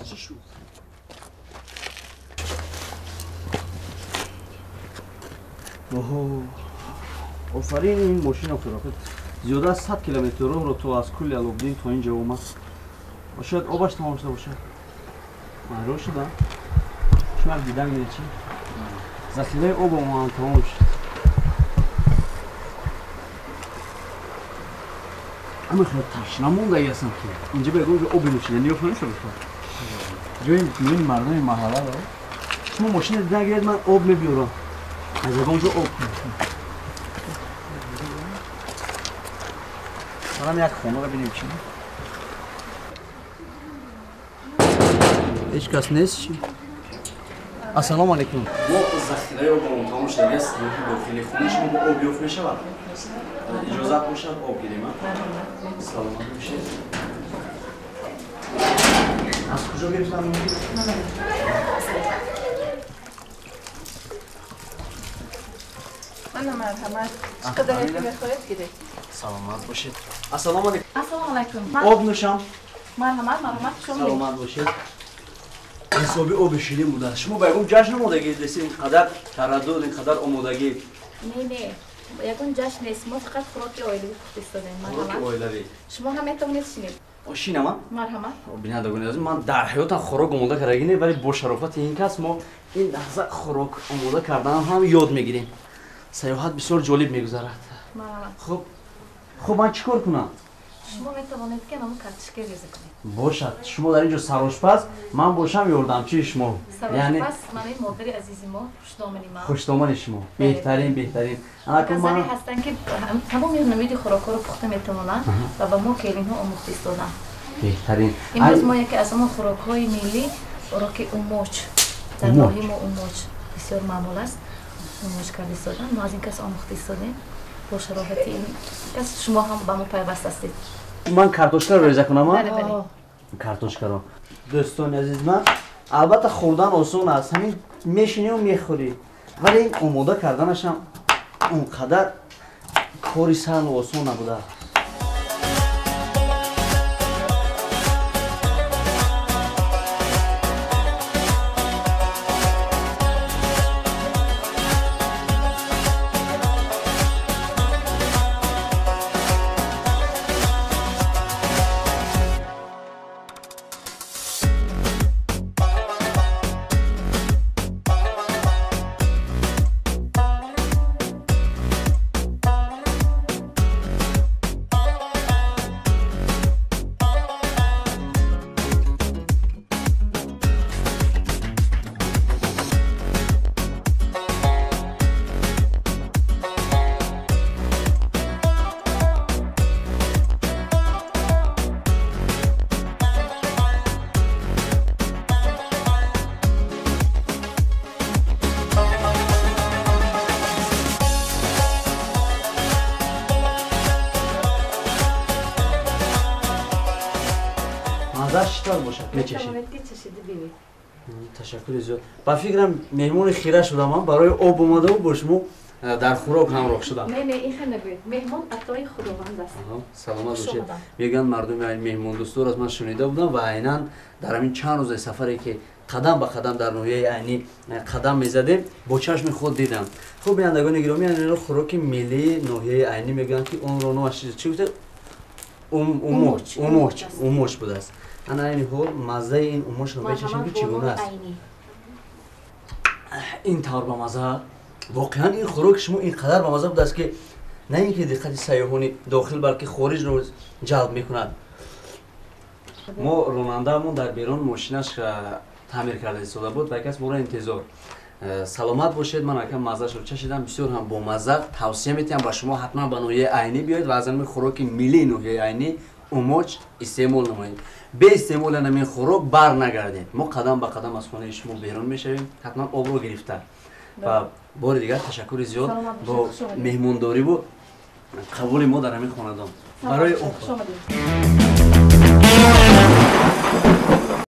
چی شد؟ آفرین این ماشین فراخت زیاده از 100 کیلومتر رو تو از کل الابدین تا اینجا اومد و شاید آبش تمام شده باشه من رو شدم شما دیدم میده چی؟ ذخیره آب اومد تمام شد اما خیلی تشنه مونده ای هستم که اینجا بگم که آب نوشیدنی نیاف نمیشه بخواه جای مردم محله رو شما ماشین دیدن گرد من آب میبیارم از اونجا آب برام یک خونه رو ببینیم چی هیچ کس نیست چی؟ السلام علیکم ما ذخیره آب تمام شده است داخل خونه شما با آب بیافت میشه بعد اجازت باشه آب گیریم سلامت باشید از کجا گرفتم من مرحمت چقدر هیچ میخواید گیرید سلامت باشید السلام علیکم السلام علیکم آب نوشم مرحمت شما سلامت باشید حسابی آب شیرین بوده شما بگم جشن آمادگی رسید اینقدر تردد اینقدر آمادگی نه یکون جشن نیست ما فقط خوراک اویلی استادیم خوراک اویلی شما هم میتونید شینید شینم مرحمت بینندگان عزیز من در حیاتم خوراک آماده کردگی نه ولی با شرافت این کس ما این لحظه خوراک آماده کردن هم یاد میگیریم سیاحت بسیار جالب میگذرد مرحمت خب من چیکار کنم شما میتوانید که نام کارتشکه ریزی کنید باشد شما در اینجا سرآشپز من باشم یاردمچی شما یعنی من مادر عزیز ما خوشدامن شما بهترین کسانی هستن که تمام نوید خوراک‌ها رو پخته میتونن و با ما کلین ها آموخته استادن بهترین امروز ما یکی از ما خوراک‌های ملی خوراک اوموچ در ناحیه ما اوموچ بسیار معمول است اوموچ کرده استادن ما از این کس آموخته استادیم با شرافت این کس شما هم با ما پیوست هستید من کارتوشکا رو ریزه کنم بله کارتوشکا رو دوستان عزیز من البته خوردن آسان است همین میشینی و میخوری ولی این آماده کردنش هم اونقدر کاری سهل و آسان نبوده چطور باشه میچشید تشکر زیاد با فکرم مهمون خیره شدم من برای آب اومده و باشم در خوراک همراه شدم نه این خیلی نگوید مهمون عطای خداوند است سلامت باشید میگن مردم این مهمون دوستور از من شنیده بودم و عیناً در همین چند روز سفری که قدم به قدم در ناحیه عینی قدم میزدیم با چشم خود دیدم خب بینندگان گرامی این خوراک ملی ناحیه عینی میگن که اون رو نوش چی گفته اوموچ بوده است انا این حال مزه این اوموچ رو بچشیم که چگونه است این طور با مزه واقعا این خوراک شما اینقدر با مزه بوده است که نه اینکه دقت سیاحانی داخل بلکه خارج رو جلب میکند ما راننده‌مون در بیرون ماشینش تعمیر کرده ایستاده بود و کس ما را انتظار سلامت باشید من یکم مزه‌اش رو چشیدم بسیار هم با مزه توصیه می‌کنم با شما حتما به ناحیه عینی بیاید و از این خوراک ملی ناحیه عینی اوموچ استعمال نمایید به استعمال همین خوراک بر نگردید ما قدم به قدم از خانه شما بیرون میشویم حتما آب رو گرفته و بار دیگر تشکر زیاد با مهمانداری و قبول ما در همین خانه‌دان برای آب